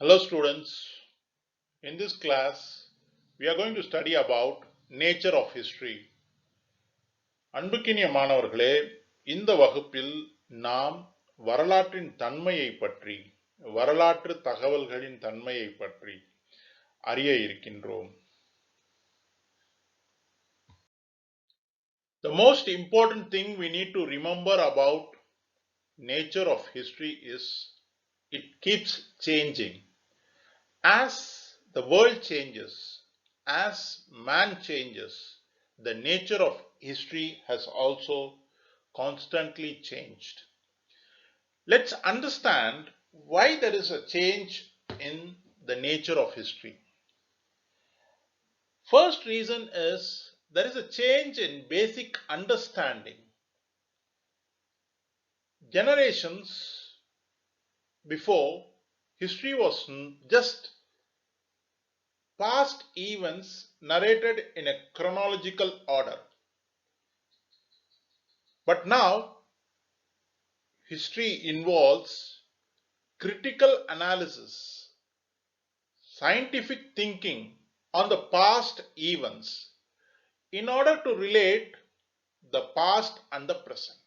Hello students, in this class we are going to study about nature of history. அன்புக்கினிய மாணவர்களே, இந்த வகுப்பில் நாம் வரலாற்றின் தன்மையை பற்றி, வரலாற்று தகவல்களின் தன்மையை பற்றி அறிய இருக்கின்றோம். The most important thing we need to remember about nature of history is it keeps changing. As the world changes, as man changes, the nature of history has also constantly changed. Let's understand why there is a change in the nature of history. First reason is there is a change in basic understanding. Generations before, history was just past events narrated in a chronological order. But now, history involves critical analysis, scientific thinking on the past events in order to relate the past and the present.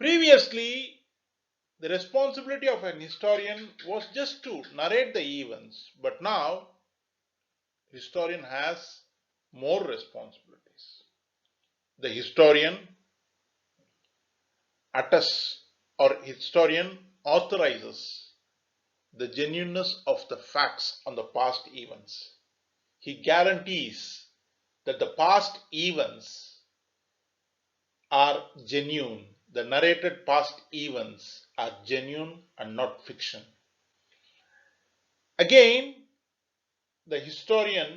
Previously, the responsibility of an historian was just to narrate the events, but now, historian has more responsibilities. The historian attests or historian authorizes the genuineness of the facts on the past events. He guarantees that the past events are genuine. The narrated past events are genuine and not fiction. Again, the historian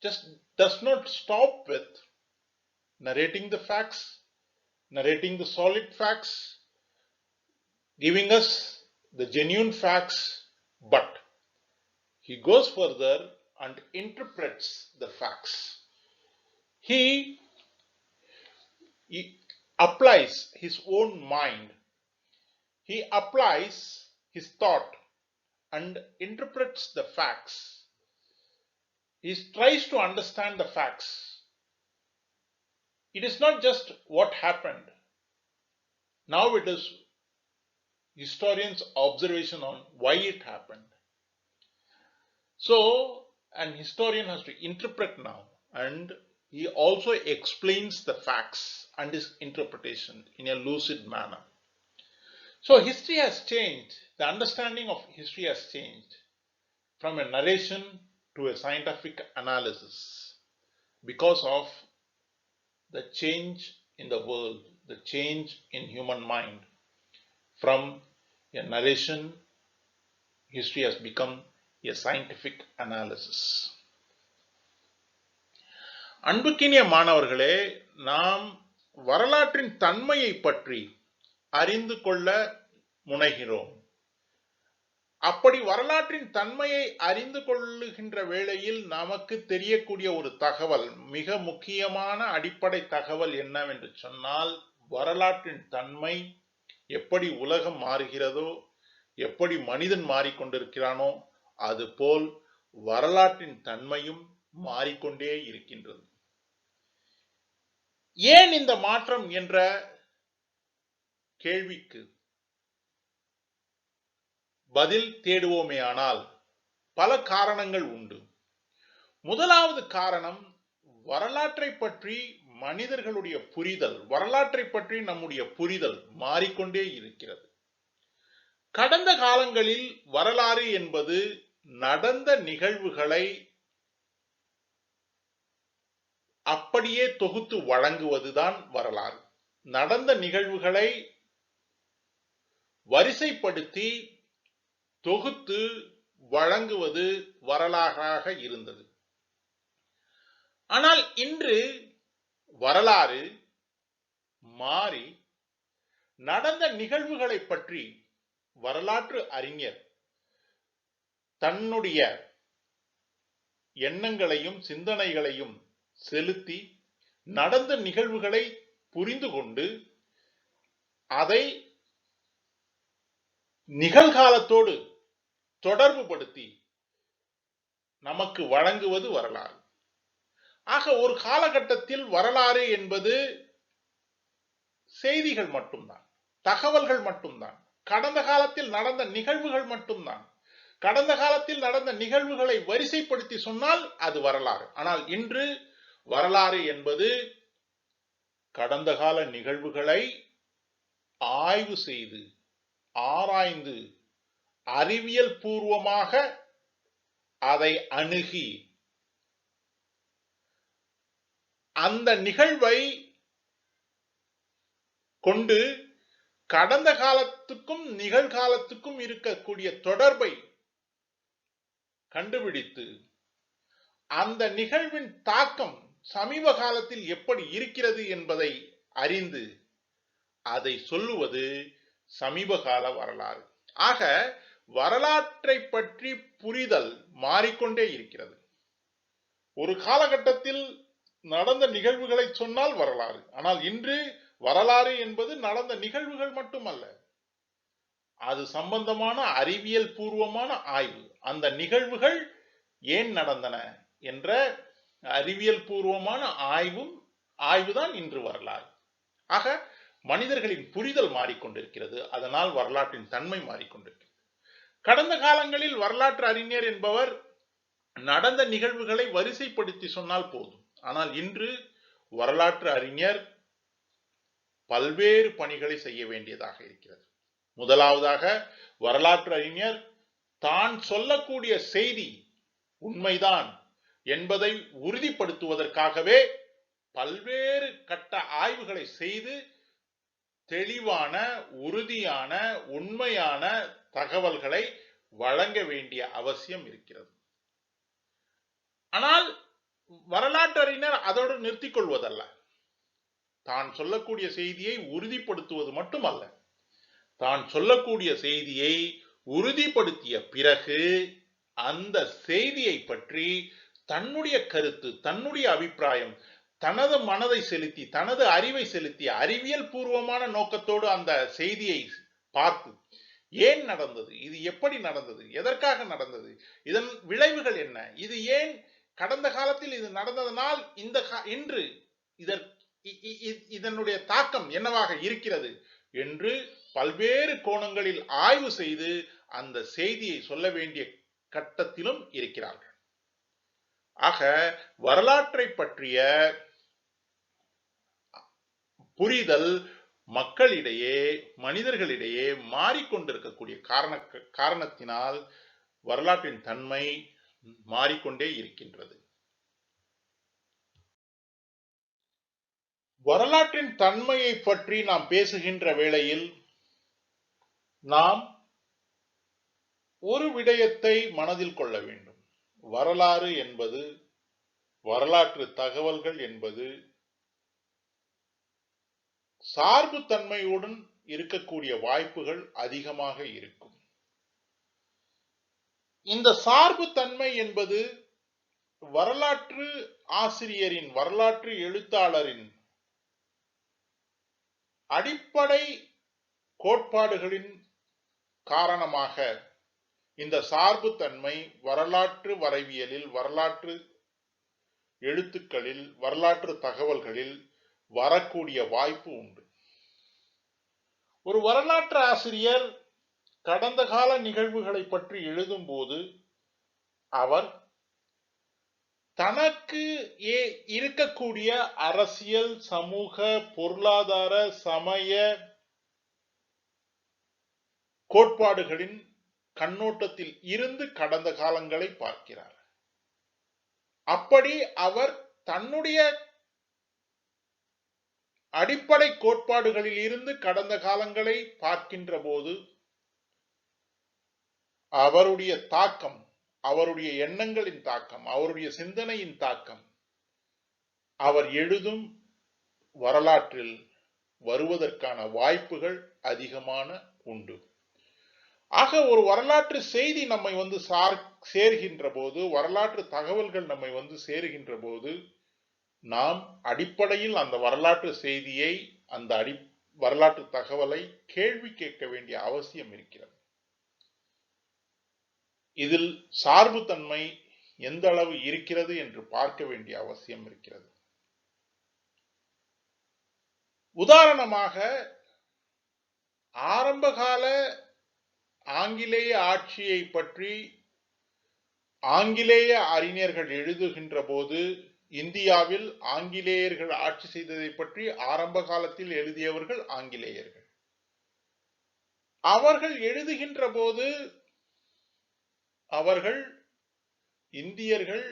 just does not stop with narrating the facts, narrating the solid facts, giving us the genuine facts, but he goes further and interprets the facts. He applies his own mind. He applies his thought and interprets the facts. He tries to understand the facts. It is not just what happened. Now it is historian's observation on why it happened. So, an historian has to interpret now, and he also explains the facts and his interpretation in a lucid manner. So history has changed. The understanding of history has changed from a narration to a scientific analysis because of the change in the world, the change in human mind. From a narration, history has become a scientific analysis. அன்புக்கினிய மாணவர்களே, நாம் வரலாற்றின் தன்மையை பற்றி அறிந்து கொள்ள முனைகிறோம். அப்படி வரலாற்றின் தன்மையை அறிந்து கொள்ளுகின்ற வேளையில் நமக்கு தெரியக்கூடிய ஒரு தகவல், மிக முக்கியமான அடிப்படை தகவல் என்னவென்று சொன்னால், வரலாற்றின் தன்மை எப்படி உலகம் மாறுகிறதோ, எப்படி மனிதன் மாறிக்கொண்டிருக்கிறானோ, அதுபோல் வரலாற்றின் தன்மையும் மாறிக்கொண்டே இருக்கின்றது. ஏன் இந்த மாற்றம் என்ற கேள்விக்கு பதில் தேடுவோமேயானால் பல காரணங்கள் உண்டு. முதலாவது காரணம், வரலாற்றை பற்றி மனிதர்களுடைய புரிதல், வரலாற்றை பற்றி நம்முடைய புரிதல் மாறிக்கொண்டே இருக்கிறது. கடந்த காலங்களில் வரலாறு என்பது நடந்த நிகழ்வுகளை அப்படியே தொகுத்து வழங்குவதுதான் வரலாறு. நடந்த நிகழ்வுகளை வரிசைப்படுத்தி தொகுத்து வழங்குவது வரலாறாக இருந்தது. ஆனால் இன்று வரலாறு மாறி நடந்த நிகழ்வுகளை பற்றி வரலாற்று அறிஞர் தன்னுடைய எண்ணங்களையும் சிந்தனைகளையும் செலுத்தி நடந்த நிகழ்வுகளை புரிந்து கொண்டு அதை நிகழ்காலத்தோடு தொடர்பு படுத்தி நமக்கு வழங்குவது வரலாறு. ஆக ஒரு காலகட்டத்தில் வரலாறு என்பது செய்திகள் மட்டும்தான், தகவல்கள் மட்டும்தான், கடந்த காலத்தில் நடந்த நிகழ்வுகள் மட்டும்தான். கடந்த காலத்தில் நடந்த நிகழ்வுகளை வரிசைப்படுத்தி சொன்னால் அது வரலாறு. ஆனால் இன்று வரலாறு என்பது கடந்த கால நிகழ்வுகளை ஆய்வு செய்து ஆராய்ந்து அறிவியல் பூர்வமாக அதை அணுகி அந்த நிகழ்வை கொண்டு கடந்த காலத்துக்கும் நிகழ்காலத்துக்கும் இருக்கக்கூடிய தொடர்பை கண்டுபிடித்து அந்த நிகழ்வின் தாக்கம் சமீப காலத்தில் எப்படி இருக்கிறது என்பதை அறிந்து அதை சொல்லுவது சமீப கால வரலாறு. ஆக வரலாற்றை பற்றி புரிதல் மாறிக்கொண்டே இருக்கிறது. ஒரு காலகட்டத்தில் நடந்த நிகழ்வுகளை சொன்னால் வரலாறு. ஆனால் இன்று வரலாறு என்பது நடந்த நிகழ்வுகள் மட்டுமல்ல, அது சம்பந்தமான அறிவியல் பூர்வமான ஆய்வு. அந்த நிகழ்வுகள் ஏன் நடந்தன என்ற அறிவியல் பூர்வமான ஆய்வுதான் இன்று வரலாறு. ஆக மனிதர்களின் புரிதல் மாறிக்கொண்டிருக்கிறது. அதனால் வரலாற்றின் தன்மை மாறிக்கொண்டிருக்கிறது. கடந்த காலங்களில் வரலாற்று அறிஞர் என்பவர் நடந்த நிகழ்வுகளை வரிசைப்படுத்தி சொன்னால் போதும். ஆனால் இன்று வரலாற்று அறிஞர் பல்வேறு பணிகளை செய்ய வேண்டியதாக இருக்கிறது. முதலாவதாக வரலாற்று அறிஞர் தான் சொல்லக்கூடிய செய்தி உண்மைதான் என்பதை உறுதிப்படுத்துவதற்காகவே பல்வேறு கட்ட ஆய்வுகளை செய்து தெளிவான, உறுதியான, உண்மையான தகவல்களை வழங்க வேண்டிய அவசியம் இருக்கிறது. ஆனால் வரலாற்று அறிஞர் அதோடு நிறுத்திக் கொள்வதல்ல, தான் சொல்லக்கூடிய செய்தியை உறுதிப்படுத்துவது மட்டுமல்ல, தான் சொல்லக்கூடிய செய்தியை உறுதிப்படுத்திய பிறகு அந்த செய்தியை பற்றி தன்னுடைய கருத்து, தன்னுடைய அபிப்பிராயம், தனது மனதை செலுத்தி, தனது அறிவை செலுத்தி, அறிவியல் பூர்வமான நோக்கத்தோடு அந்த செய்தியை பார்த்து ஏன் நடந்தது, இது எப்படி நடந்தது, எதற்காக நடந்தது, இதன் விளைவுகள் என்ன, இது ஏன் கடந்த காலத்தில் இது நடந்ததனால் இன்று இதனுடைய தாக்கம் என்னவாக இருக்கிறது என்று பல்வேறு கோணங்களில் ஆய்வு செய்து அந்த செய்தியை சொல்ல வேண்டிய கட்டத்திலும் இருக்கிறார்கள். ஆக வரலாற்றை பற்றிய புரிதல் மக்களிடையே, மனிதர்களிடையே மாறிக்கொண்டிருக்கக்கூடிய காரணத்தினால் வரலாற்றின் தன்மை மாறிக்கொண்டே இருக்கின்றது. வரலாற்றின் தன்மையை பற்றி நாம் பேசுகின்ற வேளையில் நாம் ஒரு விடயத்தை மனதில் கொள்ள வேண்டும். வரலாறு என்பது, வரலாற்று தகவல்கள் என்பது சார்பு தன்மையுடன் இருக்கக்கூடிய வாய்ப்புகள் அதிகமாக இருக்கும். இந்த சார்பு தன்மை என்பது வரலாற்று ஆசிரியரின், வரலாற்று எழுத்தாளரின் அடிப்படை கோட்பாடுகளின் காரணமாக இந்த சார்பு தன்மை வரலாற்று வரைவியலில், வரலாற்று எழுத்துக்களில், வரலாற்று தகவல்களில் வரக்கூடிய வாய்ப்பு உண்டு. ஒரு வரலாற்று ஆசிரியர் கடந்த கால நிகழ்வுகளை பற்றி எழுதும் போது அவர் தனக்கு இருக்கக்கூடிய அரசியல், சமூக, பொருளாதார, சமய கோட்பாடுகளின் கண்ணோட்டத்தில் இருந்து கடந்த காலங்களை பார்க்கிறார். அப்படி அவர் தன்னுடைய அடிப்படை கோட்பாடுகளில் இருந்து கடந்த காலங்களை பார்க்கின்ற போது அவருடைய தாக்கம், அவருடைய எண்ணங்களின் தாக்கம், அவருடைய சிந்தனையின் தாக்கம் அவர் எழுதும் வரலாற்றில் வருவதற்கான வாய்ப்புகள் அதிகமான உண்டு. ஆக ஒரு வரலாற்று செய்தி நம்மை வந்து சேர்கின்ற போது, வரலாற்று தகவல்கள் நம்மை வந்து சேருகின்ற போது நாம் அடிப்படையில் அந்த வரலாற்று செய்தியை, அந்த வரலாற்று தகவலை கேள்வி கேட்க வேண்டிய அவசியம் இருக்கிறது. இதில் சார்புத்தன்மை எந்த அளவு இருக்கிறது என்று பார்க்க வேண்டிய அவசியம் இருக்கிறது. உதாரணமாக ஆரம்பகால ஆங்கிலேய ஆட்சியை பற்றி ஆங்கிலேய அறிஞர்கள் எழுதுகின்ற போது இந்தியாவில் ஆங்கிலேயர்கள் ஆட்சி செய்ததை பற்றி ஆரம்ப காலத்தில் எழுதியவர்கள் ஆங்கிலேயர்கள். அவர்கள் எழுதுகின்ற போது அவர்கள் இந்தியர்கள்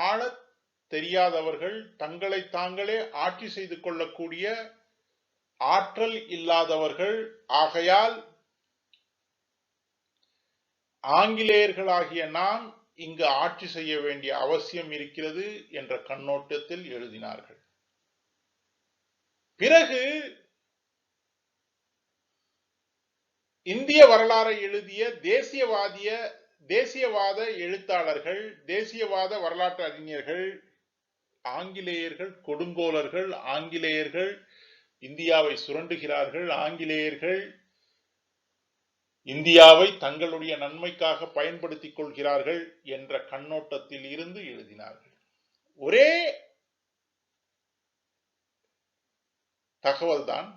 ஆளத் தெரியாதவர்கள், தங்களை தாங்களே ஆட்சி செய்து கொள்ளக்கூடிய ஆற்றல் இல்லாதவர்கள், ஆகையால் ஆங்கிலேயர்களாகிய நாம் இங்கு ஆட்சி செய்ய வேண்டிய அவசியம் இருக்கிறது என்ற கண்ணோட்டத்தில் எழுதினார்கள். பிறகு இந்திய வரலாறை எழுதிய தேசியவாத எழுத்தாளர்கள், தேசியவாத வரலாற்று அறிஞர்கள், ஆங்கிலேயர்கள் கொடுங்கோலர்கள், ஆங்கிலேயர்கள் இந்தியாவை சுரண்டுகிறார்கள், ஆங்கிலேயர்கள் இந்தியாவை தங்களுடைய நன்மைக்காக பயன்படுத்திக் கொள்கிறார்கள் என்ற கண்ணோட்டத்தில் இருந்து எழுதினார்கள். ஒரே தகவல்தான்,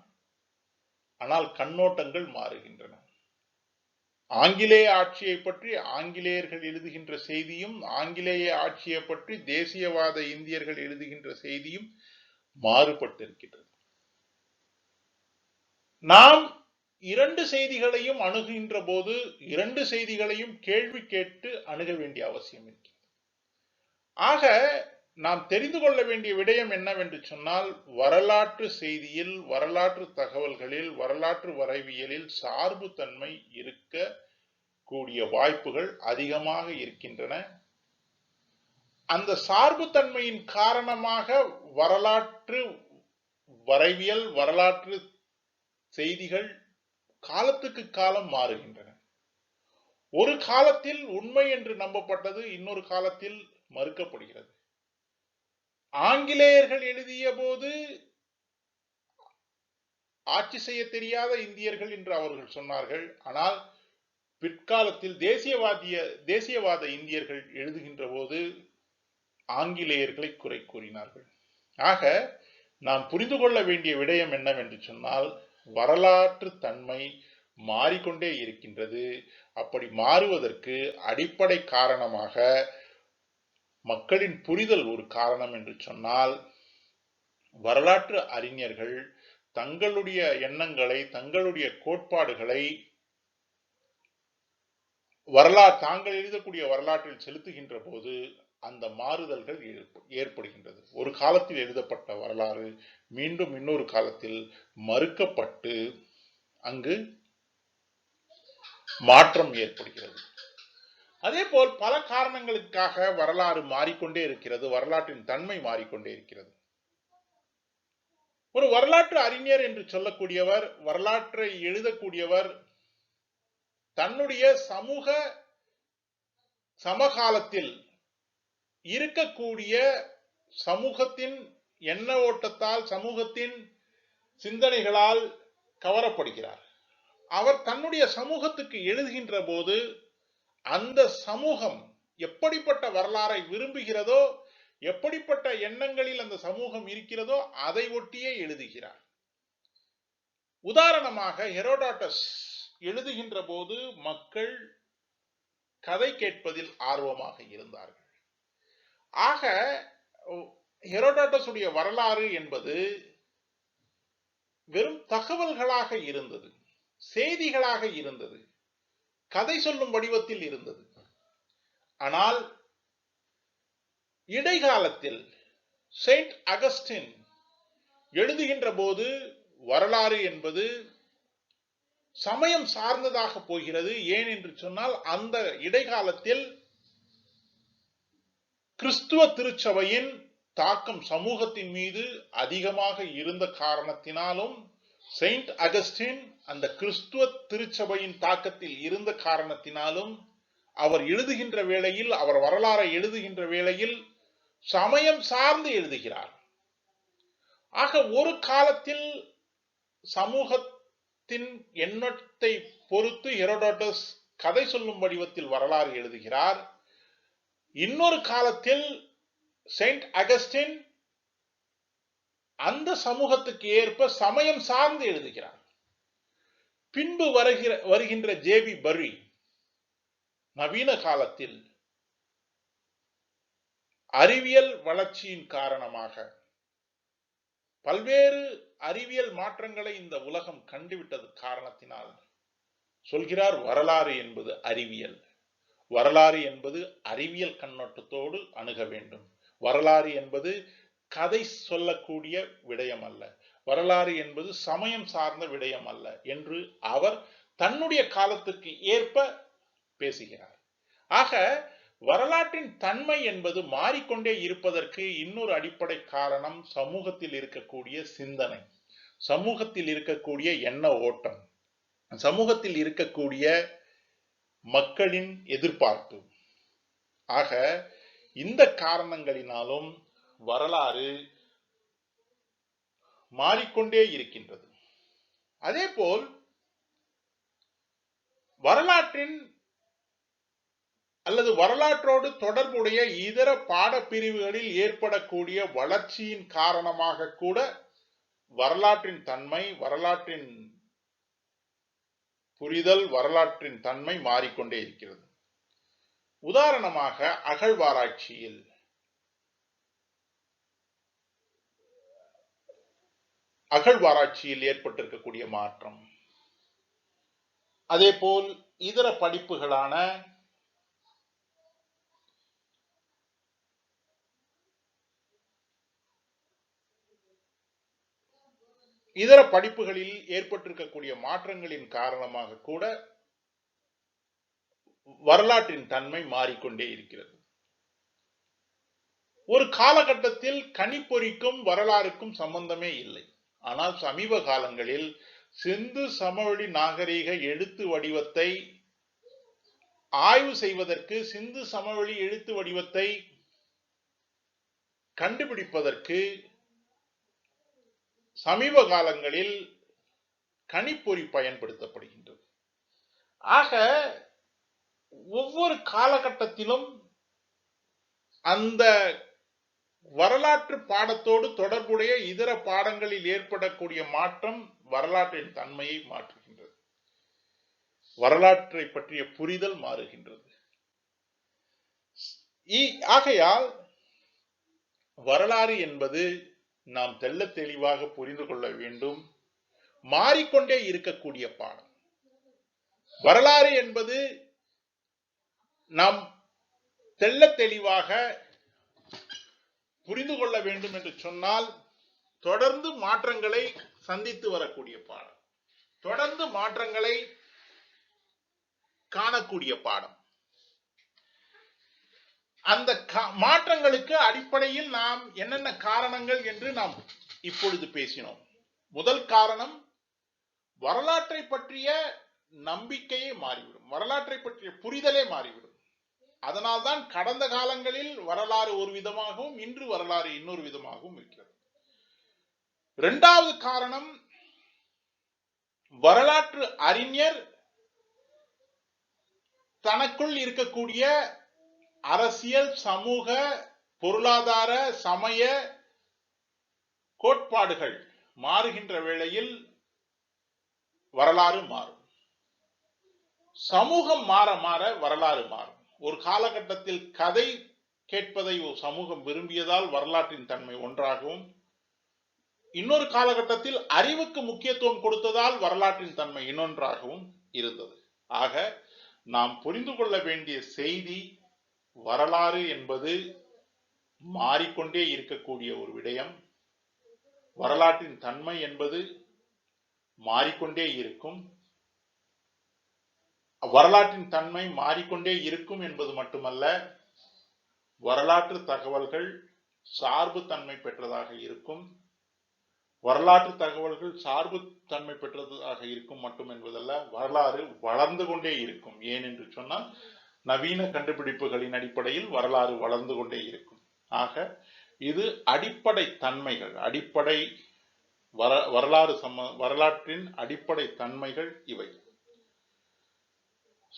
ஆனால் கண்ணோட்டங்கள் மாறுகின்றன. ஆங்கிலேய ஆட்சியை பற்றி ஆங்கிலேயர்கள் எழுதுகின்ற செய்தியும், ஆங்கிலேய ஆட்சியை பற்றி தேசியவாத இந்தியர்கள் எழுதுகின்ற செய்தியும் மாறுபட்டிருக்கிறது. நாம் இரண்டு செய்திகளையும் அணுகுகின்ற போது இரண்டு செய்திகளையும் கேள்வி கேட்டு அணுக வேண்டிய அவசியம் இருக்கிறது. ஆக நாம் தெரிந்து கொள்ள வேண்டிய விடயம் என்னவென்று சொன்னால், வரலாற்று செய்தியில், வரலாற்று தகவல்களில், வரலாற்று வரைவியலில் சார்புத்தன்மை இருக்கக்கூடிய வாய்ப்புகள் அதிகமாக இருக்கின்றன. அந்த சார்புத்தன்மையின் காரணமாக வரலாற்று வரைவியல், வரலாற்று செய்திகள் காலத்துக்கு காலம் மாறுகின்றன. ஒரு காலத்தில் உண்மை என்று நம்பப்பட்டது இன்னொரு காலத்தில் மறுக்கப்படுகிறது. ஆங்கிலேயர்கள் எழுதிய போது ஆட்சி செய்ய தெரியாத இந்தியர்கள் என்று அவர்கள் சொன்னார்கள். ஆனால் பிற்காலத்தில் தேசியவாத இந்தியர்கள் எழுதுகின்ற போது ஆங்கிலேயர்களை குறை கூறினார்கள். ஆக நாம் புரிந்து கொள்ள வேண்டிய விடயம் என்னவென்று சொன்னால், வரலாற்று தன்மை மாறிக்கொண்டே இருக்கின்றது. அப்படி மாறுவதற்கு அடிப்படை காரணமாக மக்களின் புரிதல் ஒரு காரணம் என்று சொன்னால், வரலாற்று அறிஞர்கள் தங்களுடைய எண்ணங்களை, தங்களுடைய கோட்பாடுகளை தாங்கள் எழுதக்கூடிய வரலாற்றில் செலுத்துகின்ற போது அந்த மாறுதல்கள் ஏற்படுகின்றது. ஒரு காலத்தில் எழுதப்பட்ட வரலாறு மீண்டும் இன்னொரு காலத்தில் மறுக்கப்பட்டு அங்கு மாற்றம் ஏற்படுகிறது. அதே போல் பல காரணங்களுக்காக வரலாறு மாறிக்கொண்டே இருக்கிறது, வரலாற்றின் தன்மை மாறிக்கொண்டே இருக்கிறது. ஒரு வரலாற்று அறிஞர் என்று சொல்லக்கூடியவர், வரலாற்றை எழுதக்கூடியவர் தன்னுடைய சமகாலத்தில் இருக்கக்கூடிய சமூகத்தின் எண்ண ஓட்டத்தால், சமூகத்தின் சிந்தனைகளால் கவரப்படுகிறார். அவர் தன்னுடைய சமூகத்துக்கு எழுதுகின்ற போது அந்த சமூகம் எப்படிப்பட்ட வரலாறை விரும்புகிறதோ, எப்படிப்பட்ட எண்ணங்களில் அந்த சமூகம் இருக்கிறதோ அதை ஒட்டியே எழுதுகிறார். உதாரணமாக ஹெரோடாட்டஸ் எழுதுகின்ற போது மக்கள் கதை கேட்பதில் ஆர்வமாக இருந்தார்கள். ஆக ஹெரோடாட்டஸ் உடைய வரலாறு என்பது வெறும் தகவல்களாக இருந்தது, செய்திகளாக இருந்தது, கதை சொல்லும் வடிவத்தில் இருந்தது. ஆனால் இடைக்காலத்தில் செயின்ட் அகஸ்டின் எழுதுகின்ற போது வரலாறு என்பது சமயம் சார்ந்ததாக போகிறது. ஏன் என்று சொன்னால், அந்த இடைக்காலத்தில் கிறிஸ்துவ திருச்சபையின் தாக்கம் சமூகத்தின் மீது அதிகமாக இருந்த காரணத்தினாலும், செயின்ட் அகஸ்டின் அந்த கிறிஸ்துவ திருச்சபையின் தாக்கத்தில் இருந்த காரணத்தினாலும் அவர் எழுதுகின்ற வேளையில், அவர் வரலாறை எழுதுகின்ற வேளையில் சமயம் சார்ந்து எழுதுகிறார். ஆக ஒரு காலத்தில் சமூகத்தின் எண்ணத்தை பொறுத்து ஹெரோடாட்டஸ் கதை சொல்லும் வடிவத்தில் வரலாறு எழுதுகிறார். இன்னொரு காலத்தில் செயின்ட் அகஸ்டின் அந்த சமூகத்துக்கு ஏற்ப சமயம் சார்ந்து எழுதுகிறார். பின்பு வருகின்ற ஜேபி பர்ரி நவீன காலத்தில் அறிவியல் வளர்ச்சியின் காரணமாக பல்வேறு அறிவியல் மாற்றங்களை இந்த உலகம் கண்டுவிட்டது காரணத்தினால் சொல்கிறார், வரலாறு என்பது அறிவியல், வரலாறு என்பது அறிவியல் கண்ணோட்டத்தோடு அணுக வேண்டும், வரலாறு என்பது கதை சொல்லக்கூடிய விடயம் அல்ல, வரலாறு என்பது சமயம் சார்ந்த விடயம் அல்ல என்று அவர் தன்னுடைய காலத்திற்கு ஏற்ப பேசுகிறார். ஆக வரலாற்றின் தன்மை என்பது மாறிக்கொண்டே இருப்பதற்கு இன்னொரு அடிப்படை காரணம் சமூகத்தில் இருக்கக்கூடிய சிந்தனை, சமூகத்தில் இருக்கக்கூடிய எண்ண ஓட்டம், சமூகத்தில் இருக்கக்கூடிய மக்களின் எதிர்பார்ப்பு. ஆக இந்த காரணங்களினாலும் வரலாறு மாறிக்கொண்டே இருக்கின்றது. அதேபோல் வரலாற்றின் அல்லது வரலாற்றோடு தொடர்புடைய இதர பாடப்பிரிவுகளில் ஏற்படக்கூடிய வளர்ச்சியின் காரணமாக கூட வரலாற்றின் தன்மை, வரலாற்றின் புரிதல், வரலாற்றின் தன்மை மாறிக்கொண்டே இருக்கிறது. உதாரணமாக அகழ்வாராய்ச்சியில் ஏற்பட்டிருக்கக்கூடிய மாற்றம், அதேபோல் இதர படிப்புகளான இதர படிப்புகளில் ஏற்பட்டிருக்கக்கூடிய மாற்றங்களின் காரணமாக கூட வரலாற்றின் தன்மை மாறிக்கொண்டே இருக்கிறது. ஒரு காலகட்டத்தில் கணிப்பொறிக்கும் வரலாறுக்கும் சம்பந்தமே இல்லை. ஆனால் சமீப காலங்களில் சிந்து சமவெளி நாகரீக எழுத்து வடிவத்தை ஆய்வு செய்வதற்கு, சிந்து சமவெளி எழுத்து வடிவத்தை கண்டுபிடிப்பதற்கு சமீப காலங்களில் கணிப்பொறி பயன்படுத்தப்படுகின்றது. ஆக ஒவ்வொரு காலகட்டத்திலும் அந்த வரலாற்று பாடத்தோடு தொடர்புடைய இதர பாடங்களில் ஏற்படக்கூடிய மாற்றம் வரலாற்றின் தன்மையை மாற்றுகின்றது, வரலாற்றை பற்றிய புரிதல் மாறுகின்றது. ஆகையால் வரலாறு என்பது நாம் தெள்ள தெளிவாக புரிந்து கொள்ள வேண்டும், மாறிக்கொண்டே இருக்கக்கூடிய பாடம். வரலாறு என்பது நாம் தெள்ள தெளிவாக புரிந்து கொள்ள வேண்டும் என்று சொன்னால் தொடர்ந்து மாற்றங்களை சந்தித்து வரக்கூடிய பாடம், தொடர்ந்து மாற்றங்களை காணக்கூடிய பாடம். அந்த மாற்றங்களுக்கு அடிப்படையில் நாம் என்னென்ன காரணங்கள் என்று நாம் இப்பொழுது பேசினோம். முதல் காரணம், வரலாற்றை பற்றிய நம்பிக்கையே மாறிவிடும், வரலாற்றை பற்றிய புரிதலே மாறிவிடும். அதனால்தான் கடந்த காலங்களில் வரலாறு ஒரு விதமாகவும் இன்று வரலாறு இன்னொரு விதமாகவும் இருக்கிறது. இரண்டாவது காரணம், வரலாற்று அறிஞர் தனக்குள் இருக்கக்கூடிய அரசியல், சமூக, பொருளாதார, சமய கோட்பாடுகள் மாறுகின்ற வேளையில் வரலாறு மாறும். சமூகம் மாற மாற வரலாறு மாறும். ஒரு காலகட்டத்தில் கதை கேட்பதை ஒரு சமூகம் விரும்பியதால் வரலாற்றின் தன்மை ஒன்றாகவும், இன்னொரு காலகட்டத்தில் அறிவுக்கு முக்கியத்துவம் கொடுத்ததால் வரலாற்றின் தன்மை இன்னொன்றாகவும் இருந்தது. ஆக நாம் புரிந்து கொள்ள வேண்டிய செய்தி, வரலாறு என்பது மாறிக்கொண்டே இருக்கக்கூடிய ஒரு விடயம், வரலாற்றின் தன்மை என்பது மாறிக்கொண்டே இருக்கும். வரலாற்றின் தன்மை மாறிக்கொண்டே இருக்கும் என்பது மட்டுமல்ல, வரலாற்று தகவல்கள் சார்பு தன்மை பெற்றதாக இருக்கும். வரலாற்று தகவல்கள் சார்பு தன்மை பெற்றதாக இருக்கும் மட்டும் என்பதல்ல, வரலாறு வளர்ந்து கொண்டே இருக்கும். ஏன் என்று சொன்னால், நவீன கண்டுபிடிப்புகளின் அடிப்படையில் வரலாறு வளர்ந்து கொண்டே இருக்கும். ஆக இது அடிப்படை தன்மைகள், அடிப்படை வரலாற்றின் அடிப்படை தன்மைகள் இவை.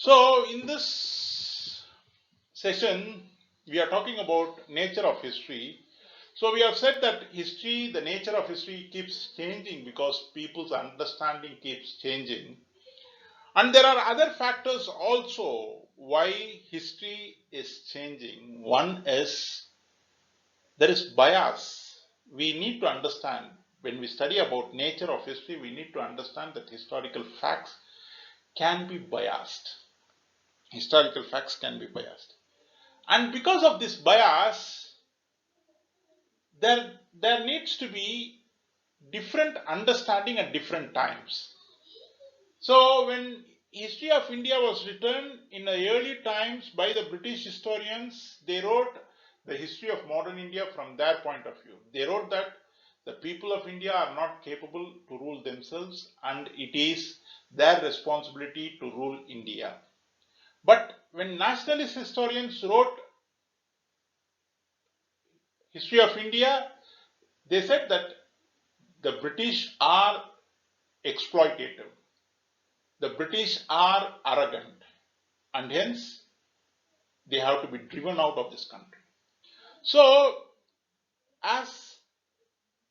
So in this session, we are talking about nature of history. So we have said that history, the nature of history keeps changing because people's understanding keeps changing. And there are other factors also why history is changing. One is there is bias. We need to understand when we study about nature of history, we need to understand that historical facts can be biased. Historical facts can be biased. And because of this bias, there needs to be different understanding at different times. So when history of India was written in the early times by the British historians, they wrote the history of modern India from their point of view. They wrote that the people of India are not capable to rule themselves and it is their responsibility to rule India. But when nationalist historians wrote history of India, they said that the British are exploitative, the British are arrogant, and hence they have to be driven out of this country. So, as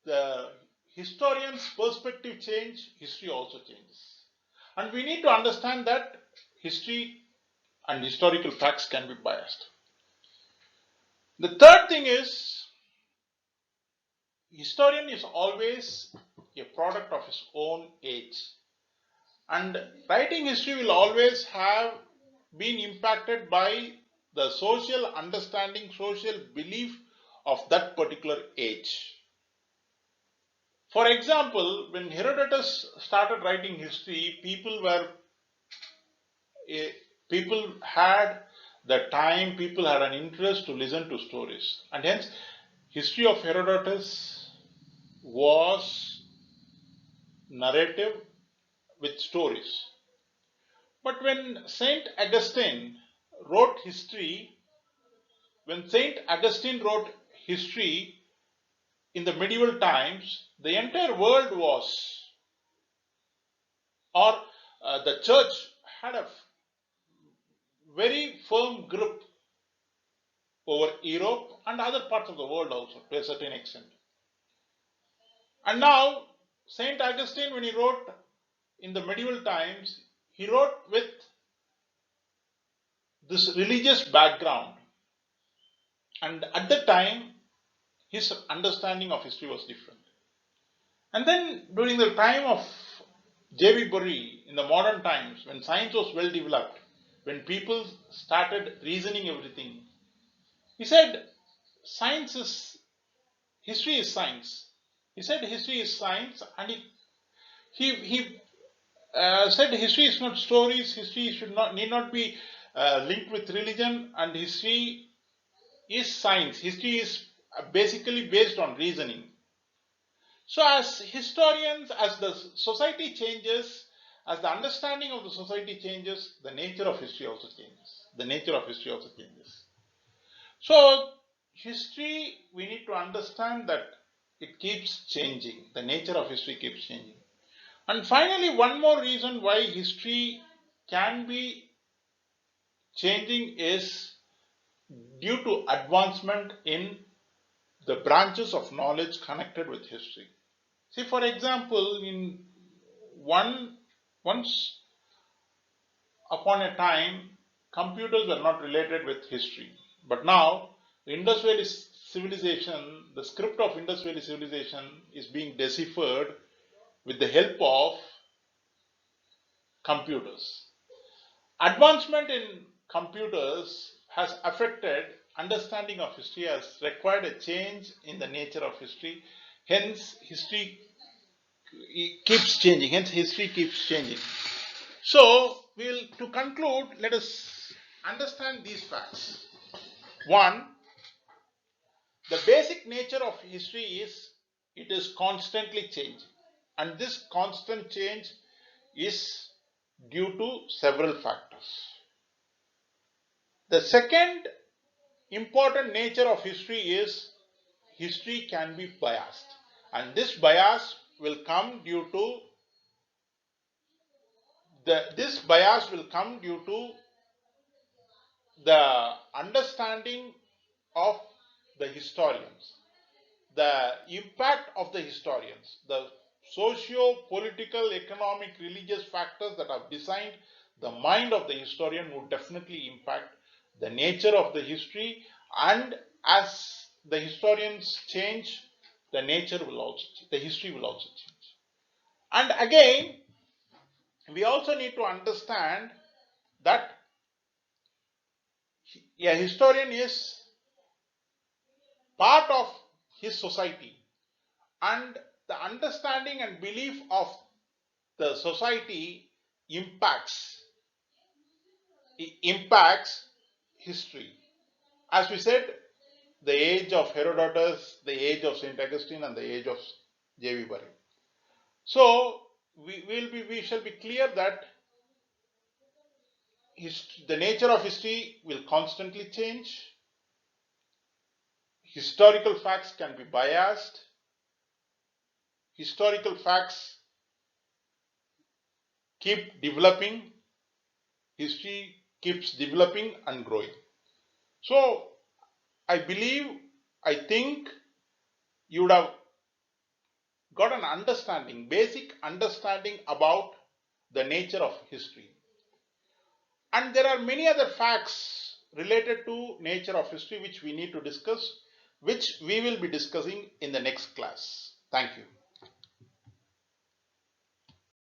the historian's perspective change, history also changes. And we need to understand that history and historical facts can be biased. The third thing is, historian is always a product of his own age. And writing history will always have been impacted by the social understanding, social belief of that particular age. For example, when Herodotus started writing history, eh, people had the time, people had an interest to listen to stories, and hence, history of Herodotus was narrative with stories. But when Saint Augustine wrote history, when Saint Augustine wrote history in the medieval times, the entire world was, or the church had a very firm grip over Europe and other parts of the world also to a certain extent. And now, Saint Augustine, when he wrote in the medieval times, he wrote with this religious background. And at the time, his understanding of history was different. And then during the time of J.B. Bury, in the modern times, when science was well developed, when people started reasoning everything, he said, science is, history is science. He said history is science, and he said history is not stories, history need not be linked with religion, and history is science. History is basically based on reasoning. So, as historians, as the society changes, as the understanding of the society changes, the nature of history also changes. The nature of history also changes. So, history, we need to understand that it keeps changing. The nature of history keeps changing. And finally, one more reason why history can be changing is due to advancement in the branches of knowledge connected with history. See, for example, in once upon a time, computers were not related with history. But now, Indus Valley civilization, the script of Indus Valley civilization is being deciphered with the help of computers. Advancement in computers has affected understanding of history, has required a change in the nature of history. Hence, history keeps changing. Hence, history keeps changing. So, to conclude, let us understand these facts. One, the basic nature of history is it is constantly changing, and this constant change is due to several factors. The second important nature of history is history can be biased, and this bias will come due to this bias will come due to the understanding of the historians, the impact of the historians, the socio-political, economic, religious factors that have designed the mind of the historian would definitely impact the nature of the history, and as the historians change, the nature will also change, the history will also change. And again, we also need to understand that a historian is part of his society, and the understanding and belief of the society impacts history. As we said, the age of Herodotus, the age of Saint Augustine, and the age of J.V. Burrell. So we shall be clear that the nature of history will constantly change. Historical facts can be biased. Historical facts keep developing. History keeps developing and growing. So I think you would have got an understanding, basic understanding about the nature of history. And there are many other facts related to nature of history which we need to discuss, which we will be discussing in the next class. Thank you.